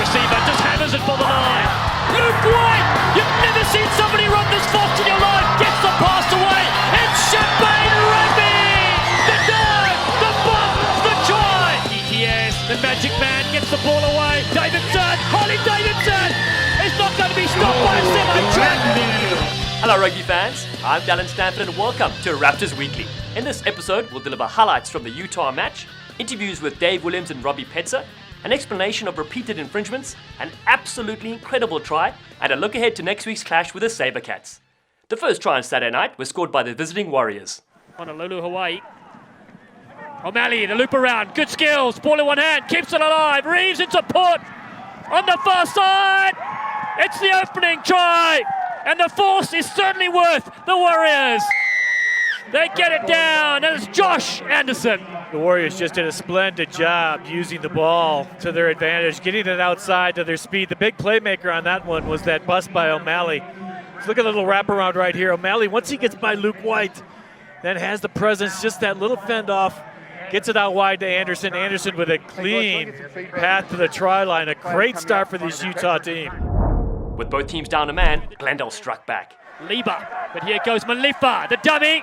receiver just hammers it for the line. Luke White, you've never seen somebody run this fast in your life. Gets the pass away. It's Champagne Rugby. The dive, the bump, the try. DTS, the magic man gets the ball away. Davidson, Holly Davidson is not going to be stopped by a semi-track. Hello rugby fans, I'm Dallen, Stanford, and welcome to Raptors Weekly. In this episode, we'll deliver highlights from the Utah match, interviews with Dave Williams and RugbyTown, an explanation of repeated infringements, an absolutely incredible try, and a look ahead to next week's clash with the Sabercats. The first try on Saturday night was scored by the visiting Warriors. Honolulu, Hawaii. O'Malley, the loop around, good skills, ball in one hand, keeps it alive, Reeves into port, on the far side, it's the opening try, and the force is certainly worth the Warriors. They get it down, and it's Josh Anderson. The Warriors just did a splendid job using the ball to their advantage, getting it outside to their speed. The big playmaker on that one was that bust by O'Malley. Let's look at the little wraparound right here. O'Malley, once he gets by Luke White, then has the presence, just that little fend off, gets it out wide to Anderson. Anderson with a clean path to the try line. A great start for this Utah team. With both teams down a man, Glendale struck back. Lieber, but here goes Malifa, the dummy.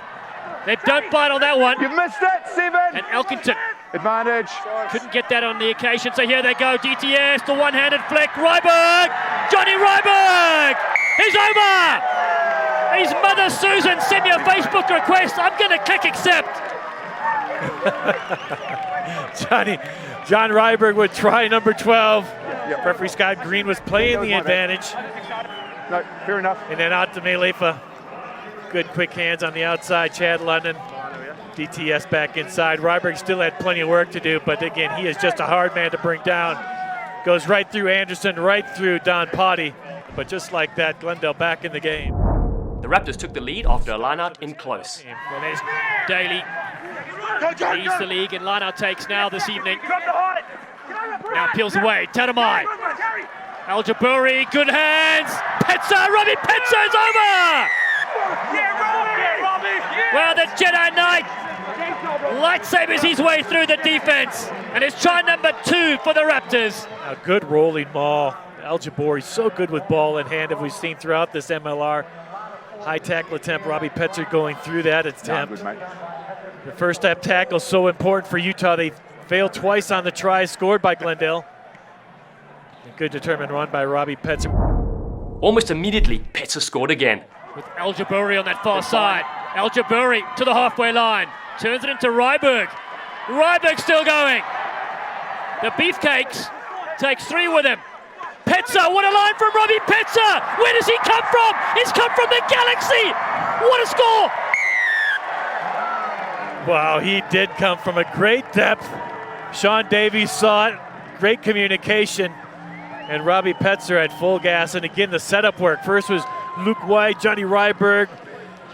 They don't bite on that one. You've missed it, Seven. And Elkington Advantage. couldn't get that on the occasion, so here they go. DTS, the one-handed flick. Ryberg! Johnny Ryberg! He's over! His mother, Susan, sent me a Facebook request. I'm going to click accept. John Ryberg with try number 12. Referee Scott Green was playing the advantage. No, fair enough. And then out to Malefa. Good quick hands on the outside. Chad London. DTS back inside. Ryberg still had plenty of work to do, but again, he is just a hard man to bring down. Goes right through Anderson, right through Don Potty. But just like that, Glendale back in the game. The Raptors took the lead after a line-out in close. Well, there's Daly. Leads the league in line-out takes now this evening. Now peels away. Tatamai. Al-Jaburi, good hands. Petsa, Robbie Petsa is over! Well, the Jedi Knight lightsabers his way through the defense, and it's try number 2 for the Raptors. A good rolling ball. Al-Jaburi so good with ball in hand, as we've seen throughout this MLR. High tackle attempt, Robbie Petzer going through that attempt. The first step tackle so important for Utah. They failed twice on the try scored by Glendale. A good determined run by Robbie Petzer. Almost immediately, Petzer scored again. With Al-Jaburi on that far side. Al-Jaburi to the halfway line. Turns it into Ryberg. Ryberg still going. The Beefcakes takes 3 with him. Petzer, what a line from Robbie Petzer! Where does he come from? He's come from the Galaxy! What a score! Wow, he did come from a great depth. Sean Davies saw it, great communication, and Robbie Petzer at full gas. And again, the setup work. First was Luke White, Johnny Ryberg,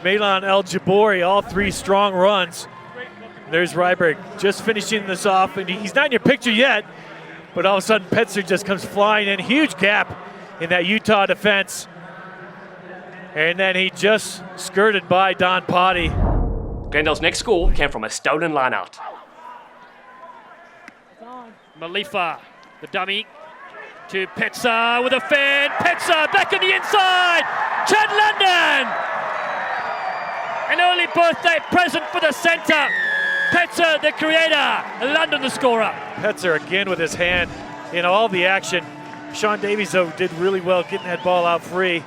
Malon Al-Jaburi, all 3 strong runs. There's Ryberg just finishing this off, and he's not in your picture yet, but all of a sudden Petzer just comes flying in. Huge gap in that Utah defense. And then he just skirted by Don Potty. Glendale's next score came from a stolen line-out. Malifa, the dummy, to Petzer with a fan. Petzer back on the inside. Chad London. An early birthday present for the centre. Petzer, the creator. London, the scorer. Petzer again with his hand in all the action. Sean Davies, though, did really well getting that ball out free.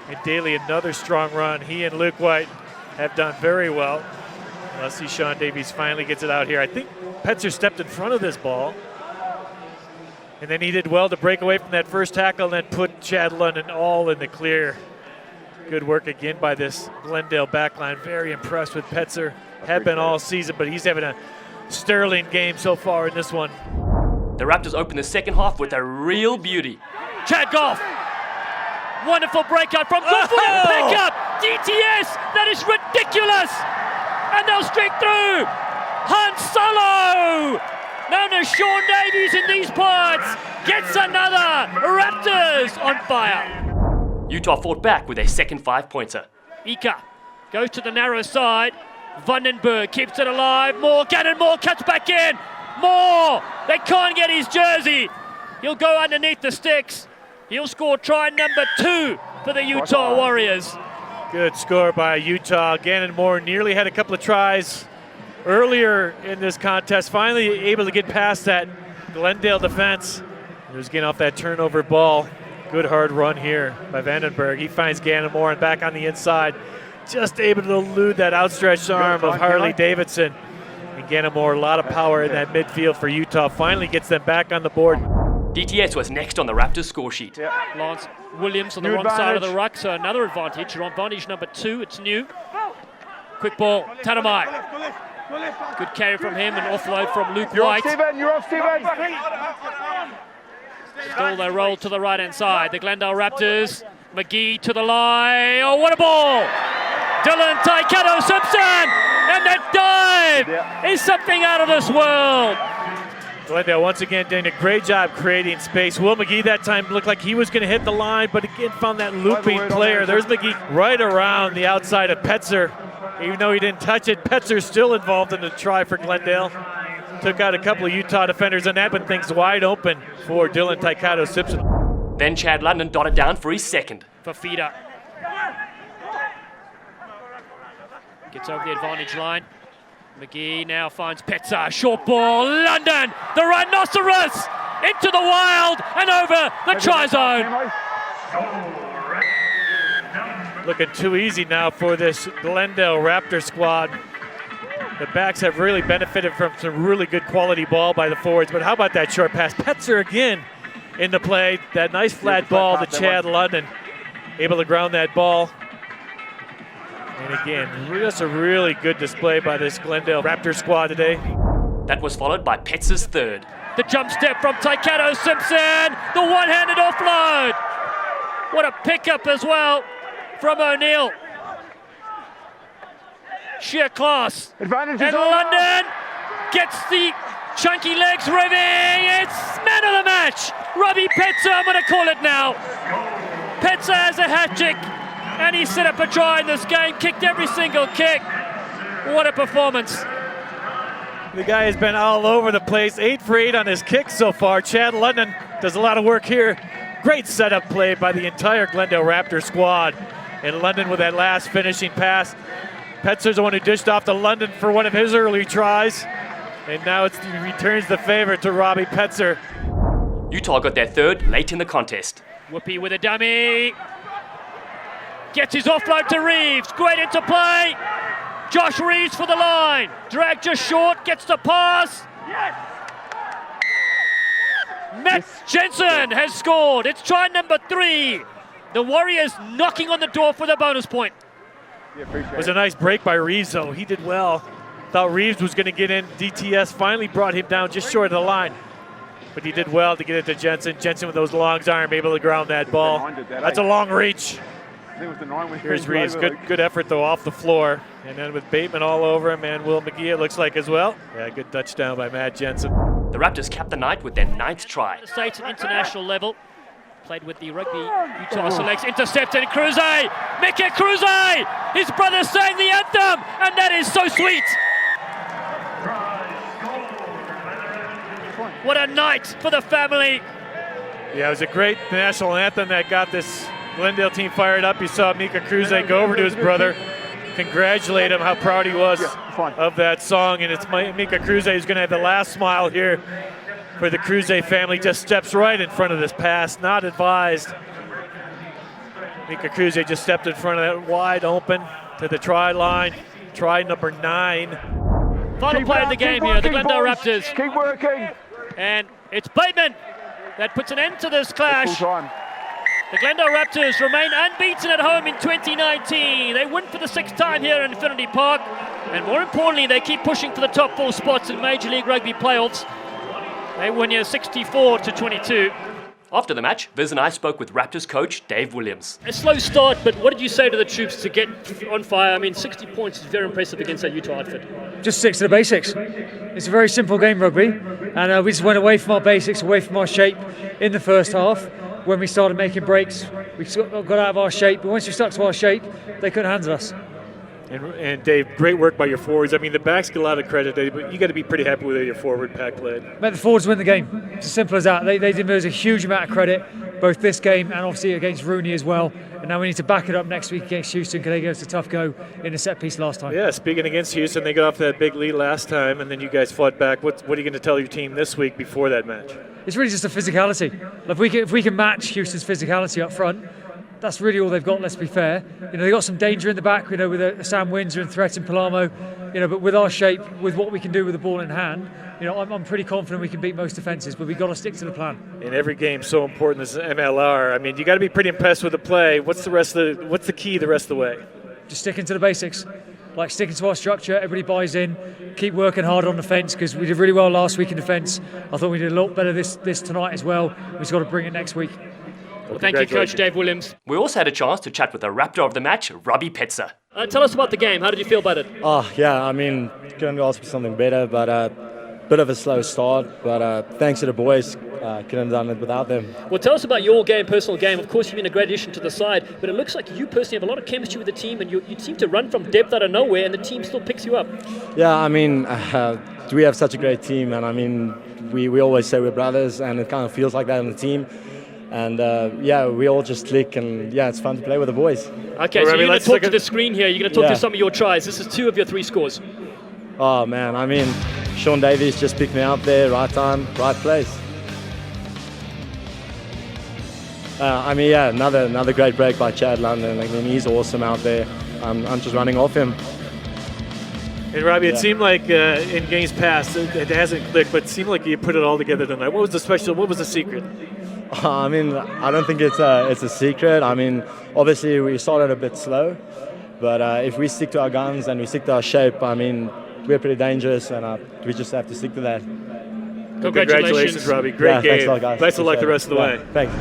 And Daly, another strong run. He and Luke White have done very well. Let's see, Sean Davies finally gets it out here. I think Petzer stepped in front of this ball. And then he did well to break away from that first tackle and then put Chad London all in the clear. Good work again by this Glendale backline. Very impressed with Petzer. Had been all season, but he's having a sterling game so far in this one. The Raptors opened the second half with a real beauty. Chad Goff. Wonderful breakout from good-footed pickup. DTS, that is ridiculous. And they'll streak through. Han Solo, known as Sean Davies in these parts, gets another. Raptors on fire. Utah fought back with a second 5-pointer. Ika goes to the narrow side. Vandenberg keeps it alive. Moore, Gannon Moore cuts back in. Moore, they can't get his jersey. He'll go underneath the sticks. He'll score try number 2 for the Utah Warriors. Good score by Utah. Gannon Moore nearly had a couple of tries earlier in this contest. Finally able to get past that Glendale defense. He was getting off that turnover ball. Good hard run here by Vandenberg. He finds Gannon Moore and back on the inside. Just able to elude that outstretched arm of Harley Davidson. And Gannon Moore, a lot of power in that midfield for Utah. Finally gets them back on the board. DTS was next on the Raptors score sheet. Lance Williams on the New wrong side of the advantage. ruck, so another advantage. You're on advantage number 2, it's new. Quick ball, Tanamai. Good carry from him and offload from Luke You're off, White. Stephen. You're off, Stephen. Still they roll to the right-hand side. The Glendale Raptors, McGee to the line. Oh, what a ball! Dallen Taikato Simpson! And that dive is something out of this world. Glendale once again doing a great job creating space. Will McGee that time looked like he was going to hit the line, but again found that looping player. There's McGee right around the outside of Petzer. Even though he didn't touch it, Petzer's still involved in the try for Glendale. Took out a couple of Utah defenders and that, but things wide open for Dallen Taikato Simpson. Then Chad London dotted down for his second. Fafita gets over the advantage line. McGee now finds Petzer, short ball, London, the rhinoceros, into the wild and over the try zone. Looking too easy now for this Glendale Raptor squad. The backs have really benefited from some really good quality ball by the forwards, but how about that short pass? Petzer again in the play, that nice flat ball to Chad London, able to ground that ball. And again, just a really good display by this Glendale Raptor squad today. That was followed by Petzer's third. The jump step from Taikato Simpson, the one-handed offload. What a pickup as well from O'Neill. Sheer class. Advantage is And on. London gets the chunky legs ribbing. It's man of the match. Robbie Petzer, I'm going to call it now. Petzer has a hat trick, and he set up a try in this game, kicked every single kick. What a performance. The guy has been all over the place, 8 for 8 on his kicks so far. Chad London does a lot of work here. Great setup play by the entire Glendale Raptor squad. And London with that last finishing pass. Petzer's the one who dished off to London for one of his early tries. And now he returns the favor to Robbie Petzer. Utah got their third late in the contest. Whoopi with a dummy. Gets his offload to Reeves. Great interplay. Josh Reeves for the line. Drag just short. Gets the pass. Matt Jensen has scored. It's try number 3. The Warriors knocking on the door for the bonus point. It was a nice break by Reeves, though. He did well. Thought Reeves was going to get in. DTS finally brought him down just short of the line. But he did well to get it to Jensen. Jensen with those long arms, able to ground that ball. That's a long reach. Here's Reeves. Good effort, though, off the floor. And then with Bateman all over him and Will McGee, it looks like as well. Yeah, good touchdown by Matt Jensen. The Raptors capped the night with their 9th try. States at international level. Played with the Rugby Utah Selects. Intercepted Cruze. Mika Cruze. His brother sang the anthem. And that is so sweet. What a night for the family. Yeah, it was a great national anthem that got this Glendale team fired up. You saw Mika Cruze go over to his brother, congratulate him how proud he was of that song. And it's Mika Cruze who's going to have the last smile here for the Cruze family. Just steps right in front of this pass, not advised. Mika Cruze just stepped in front of that wide open to the try line. Try number 9. Final play of the game here, the Glendale boys. Raptors. Keep working. And it's Bateman that puts an end to this clash. Full time. The Glendale Raptors remain unbeaten at home in 2019. They win for the 6th time here in Infinity Park. And more importantly, they keep pushing for the top 4 spots in Major League Rugby playoffs. They win here 64-22. After the match, Viz and I spoke with Raptors coach Dave Williams. A slow start, but what did you say to the troops to get on fire? I mean, 60 points is very impressive against that Utah outfit. Just stick to the basics. It's a very simple game, rugby, and we just went away from our basics, away from our shape in the first half. When we started making breaks, we got out of our shape, but once we stuck to our shape, they couldn't handle us. And Dave, great work by your forwards. I mean, the backs get a lot of credit, Dave, but you got to be pretty happy with how your forward pack played. Mate, the forwards win the game. It's as simple as that. They deserve a huge amount of credit, both this game and obviously against Rooney as well. And now we need to back it up next week against Houston because they gave us a tough go in the set piece last time. Yeah, speaking against Houston, they got off that big lead last time, and then you guys fought back. What are you going to tell your team this week before that match? It's really just a physicality. If we can match Houston's physicality up front, that's really all they've got, let's be fair. They've got some danger in the back, with a Sam Windsor and Threat and Palamo, but with our shape, with what we can do with the ball in hand, I'm pretty confident we can beat most defences, but we've got to stick to the plan. In every game, so important as MLR. I mean, you got to be pretty impressed with the play. What's the key the rest of the way? Just sticking to the basics. Like sticking to our structure, everybody buys in, keep working hard on defence because we did really well last week in defence. I thought we did a lot better this tonight as well. We've just got to bring it next week. Well, thank you, Coach Dave Williams. We also had a chance to chat with the Raptor of the match, Petzer. Tell us about the game. How did you feel about it? Oh, yeah, I mean, couldn't ask for something better, but bit of a slow start. But thanks to the boys, couldn't have done it without them. Well, tell us about your game, personal game. Of course, you've been a great addition to the side, but it looks like you personally have a lot of chemistry with the team, and you seem to run from depth out of nowhere, and the team still picks you up. Yeah, I mean, we have such a great team, and I mean, we always say we're brothers, and it kind of feels like that in the team. And yeah, we all just click, and yeah, it's fun to play with the boys. Okay, so you're going to talk to the screen here. You're going to talk to some of your tries. This is 2 of your 3 scores. Oh man, I mean, Sean Davies just picked me up there, right time, right place. I mean, yeah, another great break by Chad London. I mean, he's awesome out there. I'm just running off him. And Robbie, it seemed like in games past, it hasn't clicked, but it seemed like you put it all together tonight. What was the secret? I mean, I don't think it's a secret. I mean, obviously we started a bit slow, but if we stick to our guns and we stick to our shape, I mean, we're pretty dangerous, and we just have to stick to that. Congratulations, Robbie. Great game. Best of luck the rest of the way. Thanks.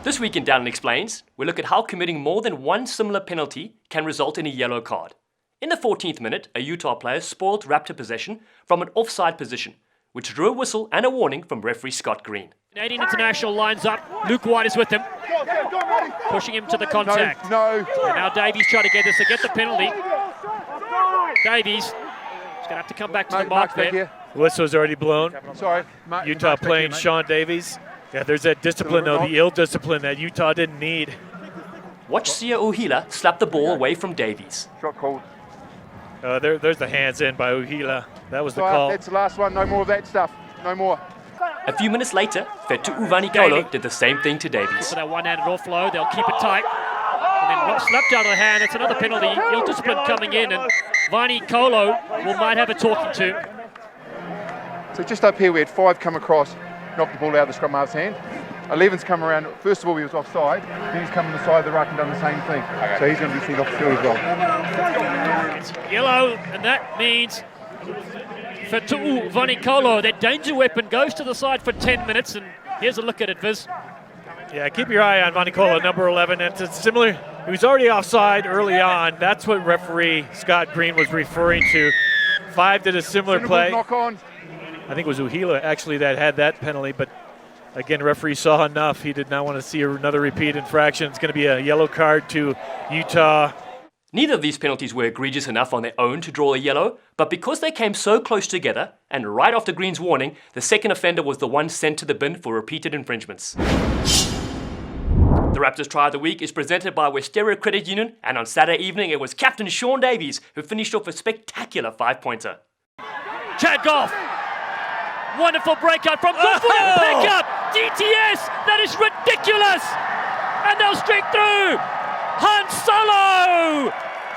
This week in Dallen Explains, we look at how committing more than one similar penalty can result in a yellow card. In the 14th minute, a Utah player spoiled Raptor possession from an offside position, which drew a whistle and a warning from referee Scott Green. Canadian International lines up. Luke White is with him, pushing him to the contact. No. And now Davies trying to get this to get the penalty. Davies is going to have to come back to the mark there. Whistle's already blown. Sorry. Utah playing Sean Davies. Yeah, there's that discipline, though, the ill discipline that Utah didn't need. Watch Sia Uhila slap the ball away from Davies. Shot called. There's the hands in by Uhila. That was the call. That's the last one. No more of that stuff. No more. A few minutes later, Fetu Uvani-Kolo did the same thing to Davies. For that one-handed offload, they'll keep it tight. And then slapped out of the hand. It's another penalty. Ill discipline coming in, and Vani-Kolo might have a talking to. So just up here, we had 5 come across, knocked the ball out of the scrum half's hand. 11's come around. First of all, he was offside. Then he's come on the side of the ruck and done the same thing. So he's going to be seen off the field as well. It's yellow, and that means Fetu Vani-Kolo, that danger weapon, goes to the side for 10 minutes. And here's a look at it, Viz. Yeah, keep your eye on Vani-Kolo, number 11. It's similar. He was already offside early on. That's what referee Scott Green was referring to. 5 did a similar play. Knock on. I think it was Uhila actually that had that penalty, but again, referee saw enough. He did not want to see another repeat infraction. It's going to be a yellow card to Utah. Neither of these penalties were egregious enough on their own to draw a yellow, but because they came so close together, and right after Green's warning, the second offender was the one sent to the bin for repeated infringements. The Raptors Try of the Week is presented by Westero Credit Union, and on Saturday evening it was Captain Sean Davies who finished off a spectacular 5-pointer. Chad Goff. Wonderful breakout from Goff. Pick up. DTS. That is ridiculous. And they'll streak through. Han Solo,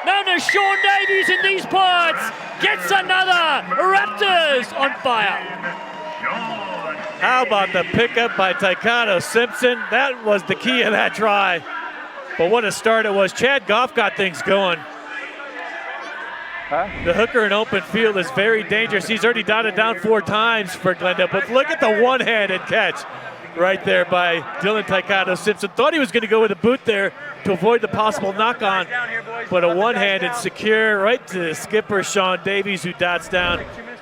known as Sean Davies in these parts, gets another. Raptors on fire. How about the pickup by Taekado Simpson? That was the key of that try. But what a start it was. Chad Goff got things going. The hooker in open field is very dangerous. He's already dotted down 4 times for Glendale, but look at the one-handed catch right there by Dylan Taekado Simpson. Thought he was going to go with a boot there to avoid the possible knock-on, but a one-handed secure right to the skipper, Sean Davies, who dots down.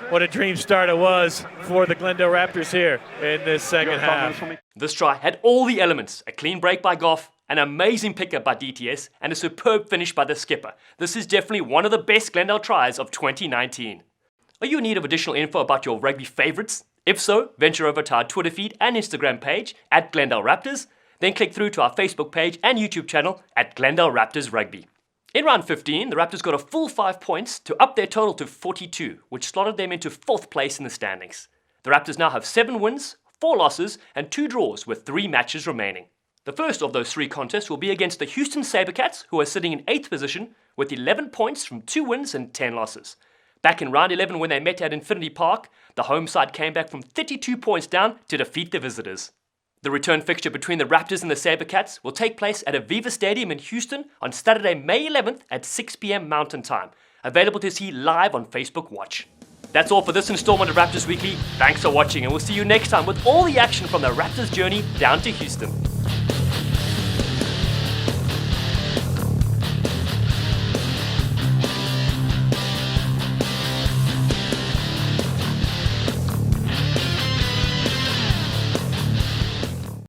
What a dream start it was for the Glendale Raptors here in this second half. This try had all the elements: a clean break by Goff, An amazing pickup by DTS and a superb finish by the skipper. This is definitely one of the best Glendale tries of 2019. Are you in need of additional info about your rugby favourites? If so, venture over to our Twitter feed and Instagram page at Glendale Raptors, then click through to our Facebook page and YouTube channel at Glendale Raptors Rugby. In round 15, the Raptors got a full 5 points to up their total to 42, which slotted them into 4th place in the standings. The Raptors now have 7 wins, 4 losses, and 2 draws with 3 matches remaining. The first of those 3 contests will be against the Houston Sabercats, who are sitting in 8th position with 11 points from 2 wins and 10 losses. Back in round 11 when they met at Infinity Park, the home side came back from 32 points down to defeat the visitors. The return fixture between the Raptors and the Sabercats will take place at Aviva Stadium in Houston on Saturday, May 11th at 6 p.m. Mountain Time. Available to see live on Facebook Watch. That's all for this installment of Raptors Weekly. Thanks for watching, and we'll see you next time with all the action from the Raptors journey down to Houston.